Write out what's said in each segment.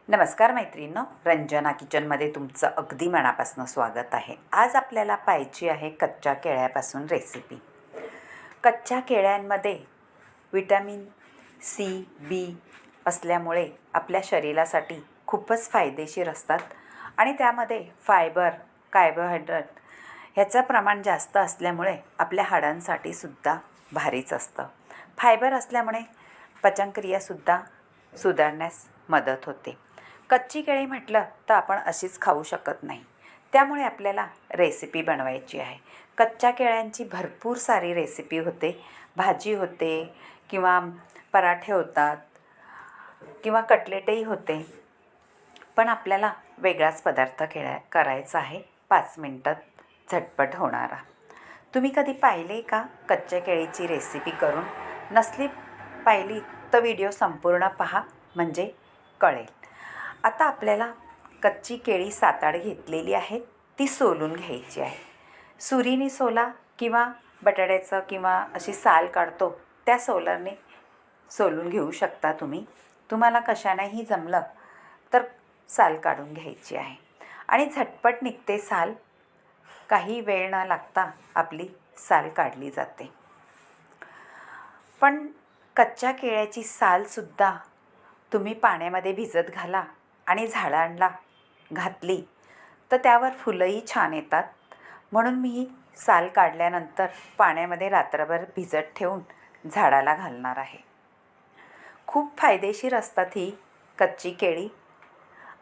नमस्कार मैत्रिणींनो, रंजना किचनमध्ये तुमचं अगदी मनापासून स्वागत आहे. आज आपल्याला पाहायची आहे कच्च्या केळ्यापासून रेसिपी. कच्च्या केळ्यांमध्ये विटॅमिन सी, बी असल्यामुळे आपल्या शरीरासाठी खूपच फायदेशीर असतात आणि त्यामध्ये फायबर, कार्बोहायड्रेट ह्याचं प्रमाण जास्त असल्यामुळे आपल्या हाडांसाठी सुद्धा भारीच असतं. फायबर असल्यामुळे पचनक्रियासुद्धा सुधारण्यास मदत होते. कच्ची केळी म्हटलं तर आपण अशीच खाऊ शकत नाही, त्यामुळे आपल्याला रेसिपी बनवायची आहे. कच्च्या केळ्यांची भरपूर सारी रेसिपी होते, भाजी होते किंवा पराठे होतात किंवा कटलेटही होते. पण आपल्याला वेगळाच पदार्थ करायचा आहे, 5 मिनटात झटपट होणारा. तुम्ही कधी पाहिले का कच्च्या केळीची रेसिपी करून? नसली पाहिली तर व्हिडिओ संपूर्ण पहा, म्हणजे कळेल. आता आपल्याला कच्ची केळी 7-8 घेतलेली आहे, ती सोलून घ्यायची आहे. सुरीने सोला किंवा बटाट्याचं किंवा अशी साल काढतो त्या सोलरने सोलून घेऊ शकता तुम्ही. तुम्हाला कशानेही जमलं तर साल काढून घ्यायची आहे आणि झटपट निघते साल. काही वेळ न लागता आपली साल काढली जाते. पण कच्च्या केळ्याची सालसुद्धा तुम्ही पाण्यामध्ये भिजत घाला आणि झाडांना घातली तर त्यावर फुलंही छान येतात. म्हणून मी ही साल काढल्यानंतर पाण्यामध्ये रात्रभर भिजत ठेवून झाडाला घालणार आहे. खूप फायदेशीर असतात ही कच्ची केळी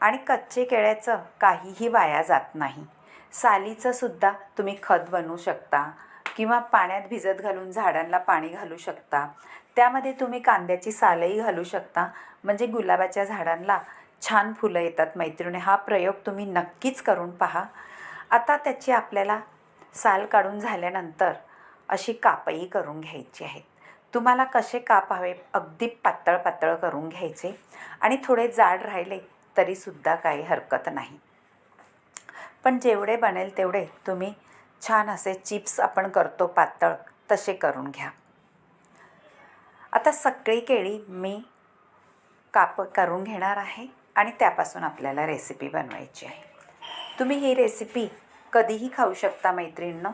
आणि कच्चे केळ्याचं काहीही वाया जात नाही. सालीचंसुद्धा तुम्ही खत बनवू शकता किंवा पाण्यात भिजत घालून झाडांना पाणी घालू शकता. त्यामध्ये तुम्ही कांद्याची सालही घालू शकता, म्हणजे गुलाबाच्या झाडांना छान फुलं येतात. मैत्रिणी, हा प्रयोग तुम्ही नक्कीच करून पहा. आता त्याची आपल्याला साल काढून झाल्यानंतर अशी कापही करून घ्यायची आहेत. तुम्हाला कसे काप हवे, अगदी पातळ पातळ करून घ्यायचे आणि थोडे जाड राहिले तरीसुद्धा काही हरकत नाही. पण जेवढे बनेल तेवढे तुम्ही छान असे चिप्स आपण करतो पातळ, तसे करून घ्या. आता सगळी केळी मी काप करून घेणार आहे आणि त्यापासून आपल्याला रेसिपी बनवायची आहे. तुम्ही ही रेसिपी कधीही खाऊ शकता मैत्रिणींनो.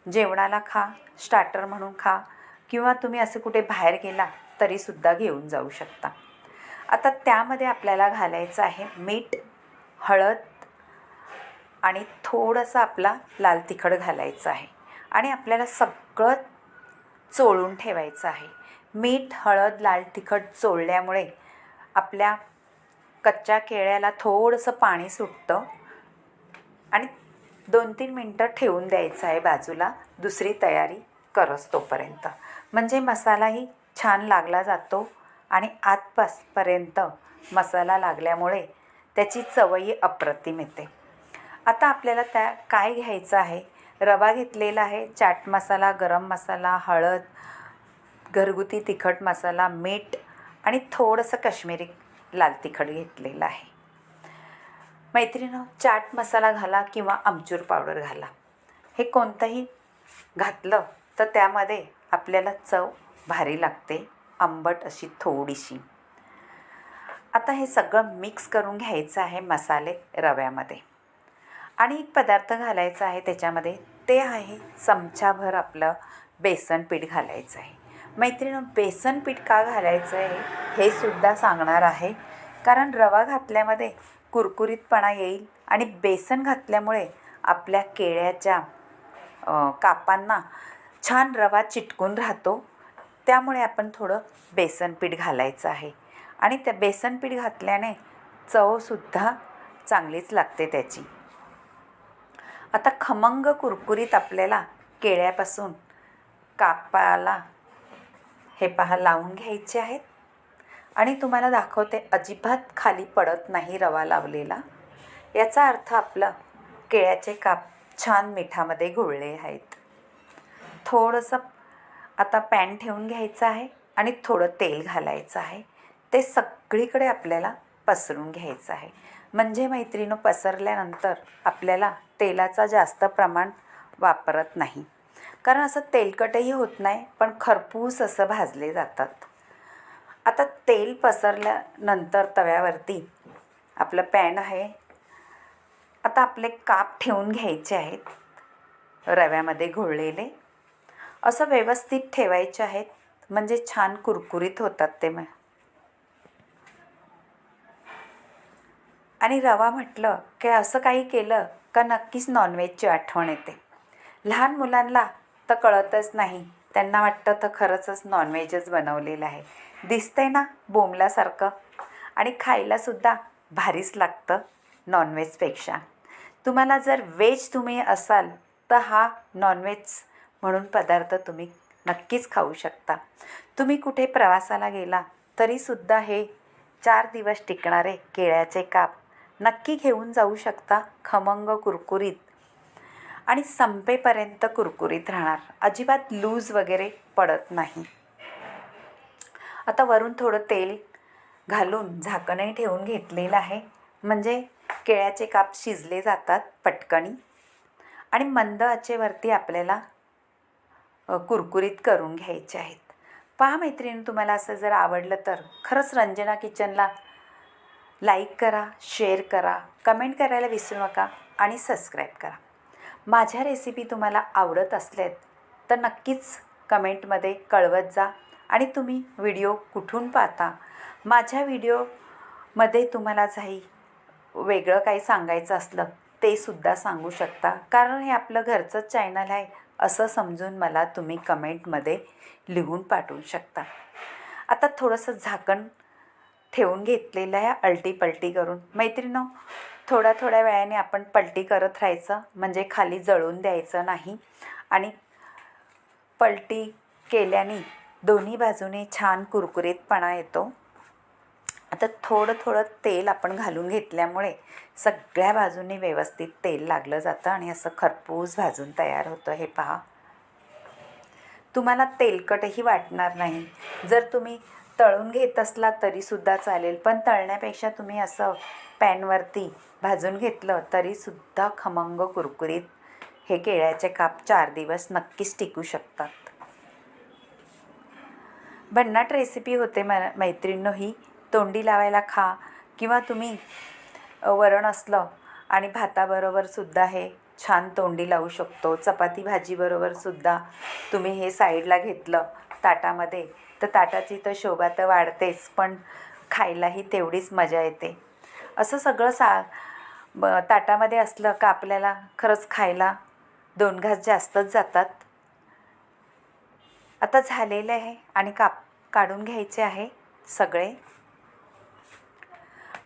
जेवणाला खा, स्टार्टर म्हणून खा किंवा तुम्ही असं कुठे बाहेर गेला तरीसुद्धा घेऊन जाऊ शकता. आता त्यामध्ये आपल्याला घालायचं आहे मीठ, हळद आणि थोडंसं आपला लाल तिखट घालायचं आहे आणि आपल्याला सगळं चोळून ठेवायचं आहे. मीठ, हळद, लाल तिखट चोळल्यामुळे आपल्या कच्च्या केळ्याला थोडंसं पाणी सुटतं आणि 2-3 मिनटं ठेवून द्यायचं आहे बाजूला, दुसरी तयारी करस तोपर्यंत. म्हणजे मसालाही छान लागला जातो आणि आतपासपर्यंत मसाला लागल्यामुळे त्याची चवही अप्रतिम येते. आता आपल्याला काय घ्यायचं आहे? रवा घेतलेला आहे, चाट मसाला, गरम मसाला, हळद, घरगुती तिखट मसाला, मीठ आणि थोडंसं काश्मीरी लाल तिखट घेतलेलं आहे. मैत्रिणींनो, चाट मसाला घाला किंवा आमचूर पावडर घाला. हे कोणतंही घातलं तर त्यामध्ये आपल्याला चव भारी लागते, आंबट अशी थोडीशी. आता हे सगळं मिक्स करून घ्यायचं आहे मसाले रव्यामध्ये. आणि एक पदार्थ घालायचा आहे त्याच्यामध्ये, ते आहे चमचाभर आपलं बेसन पीठ घालायचं आहे. मैत्रिणींनो, बेसन पीठ का घालायचं आहे हे सुद्धा सांगणार आहे. कारण रवा घातल्यामध्ये कुरकुरीतपणा येईल आणि बेसन घातल्यामुळे आपल्या केळ्याच्या कापांना छान रवा चिटकून राहतो. त्यामुळे आपण थोडं बेसन पीठ घालायचं आहे आणि त्या बेसन पीठ घातल्याने चवसुद्धा चांगलीच लागते त्याची. आता खमंग कुरकुरीत आपल्याला केळ्यापासून कापाला हे पहा लावून घ्यायचे आहेत आणि तुम्हाला दाखवते, अजिबात खाली पडत नाही रवा लावलेला. याचा अर्थ आपलं केळ्याचे काप छान मिठामध्ये घोळले आहेत. थोडंसं आता पॅन ठेवून घ्यायचं आहे आणि थोडं तेल घालायचं आहे. ते सगळीकडे आपल्याला पसरून घ्यायचं आहे. म्हणजे मैत्रिणींनो, पसरल्यानंतर आपल्याला तेलाचा जास्त प्रमाण वापरत नाही, कारण असं तेलकटही होत नाही, पण खरपूस असं भाजले जातात. आता तेल पसरल्यानंतर तव्यावरती आपलं पॅन आहे. आता आपले काप ठेवून घ्यायचे आहेत रव्यामध्ये घोळलेले. असं व्यवस्थित ठेवायचे आहेत म्हणजे छान कुरकुरीत होतात ते. आणि रवा म्हटलं की असं काही केलं का नक्कीच नॉनव्हेजची आठवण येते. लहान मुलांना तर कळतच नाही, त्यांना वाटतं तर खरंचच नॉनव्हेजच बनवलेलं आहे. दिसतंय ना बोंबल्यासारखं, आणि खायलासुद्धा भारीच लागतं नॉनव्हेजपेक्षा. तुम्हाला जर व्हेज तुम्ही असाल तर हा नॉनव्हेज म्हणून पदार्थ तुम्ही नक्कीच खाऊ शकता. तुम्ही कुठे प्रवासाला गेला तरीसुद्धा हे 4 दिवस टिकणारे केळ्याचे काप नक्की घेऊन जाऊ शकता. खमंग कुरकुरीत आणि संपेपर्यंत कुरकुरीत राहणार, अजिबात लूज वगैरे पडत नाही. आता वरून थोडं तेल घालून झाकणही ठेवून घेतलेलं आहे, म्हणजे केळ्याचे काप शिजले जातात पटकनी. आणि मंद आचेवरती आपल्याला कुरकुरीत करून घ्यायचे आहेत. पहा मैत्रिणी, तुम्हाला असं जर आवडलं तर खरंच रंजना किचनला लाईक करा, शेअर करा, कमेंट करायला विसरू नका आणि सबस्क्राईब करा. माझ्या रेसिपी तुम्हाला आवडत असल्यात तर नक्कीच कमेंटमध्ये कळवत जा. आणि तुम्ही व्हिडिओ कुठून पाहता, माझ्या व्हिडिओमध्ये तुम्हाला काही वेगळं काही सांगायचं असलं ते सुद्धा सांगू शकता, कारण हे आपलं घरचंच चॅनल आहे असं समजून मला तुम्ही कमेंटमध्ये लिहून पाठवू शकता. आता थोडंसं झाकण ठेवून घेतलेलं आहे अलटी पलटी करून. मैत्रिणींनो, थोड्या थोड्या वेळाने आपण पलटी करत राहायचं, म्हणजे खाली जळून द्यायचं नाही. आणि पलटी केल्याने दोन्ही बाजूने छान कुरकुरीतपणा येतो. आता थोडं थोडं तेल आपण घालून घेतल्यामुळे सगळ्या बाजूने व्यवस्थित तेल लागलं जातं आणि असं खरपूस भाजून तयार होतं. हे पहा, तुम्हाला तेलकटही वाटणार नाही. जर तुम्ही तळून घेत असला तरीसुद्धा चालेल, पण तळण्यापेक्षा तुम्ही असं पॅनवरती भाजून घेतलं तरीसुद्धा खमंग कुरकुरीत हे केळ्याचे काप 4 दिवस नक्कीच टिकू शकतात. भन्नाट रेसिपी होते मैत्रिणींनो ही. तोंडी लावायला खा, किंवा तुम्ही वरण असलं आणि भाताबरोबरसुद्धा हे छान तोंडी लावू शकतो. चपाती भाजीबरोबरसुद्धा तुम्ही हे साईडला घेतलं ताटामध्ये तर ताटाची तर शोभा तर वाढतेच, पण खायलाही तेवढीच मजा येते. असं सगळं ताटामध्ये असलं का आपल्याला खरंच खायला 2 घास जास्तच जातात. आता झालेलं आहे आणि काढून घ्यायचे आहे सगळे.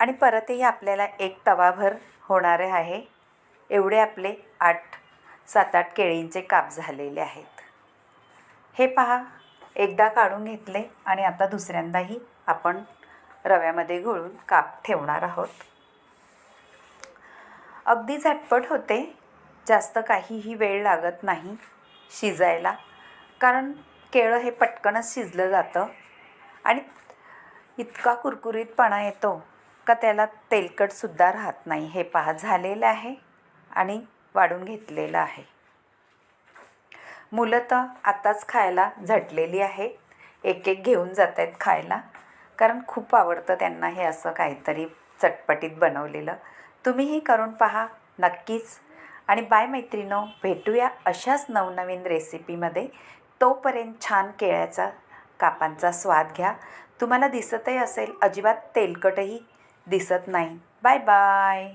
आणि परतही आपल्याला एक तवाभर होणारे आहे. एवढे आपले 7-8 केळींचे काप झालेले आहेत. हे पहा, एकदा काढून घेतले आणि आता दुसऱ्यांदाही आपण रव्यामध्ये घोळून काप ठेवणार आहोत. अगदी झटपट होते, जास्त काहीही वेळ लागत नाही शिजायला, कारण केळं हे पटकनच शिजलं जातं आणि इतका कुरकुरीतपणा येतो का त्याला तेलकटसुद्धा राहत नाही. हे पहा, झालेलं आहे आणि वाढून घेतलेलं आहे. मुलं तर आताच खायला झटलेली आहे, एक एक घेऊन जात आहेत खायला, कारण खूप आवडतं त्यांना हे असं काहीतरी चटपटीत बनवलेलं. तुम्हीही करून पहा नक्कीच. आणि बाय मैत्रिणो, भेटूया अशाच नवनवीन रेसिपीमध्ये. तोपर्यंत छान केळ्याचा कापांचा स्वाद घ्या. तुम्हाला दिसतही असेल अजिबात तेलकटही दिसत नाही. Bye bye.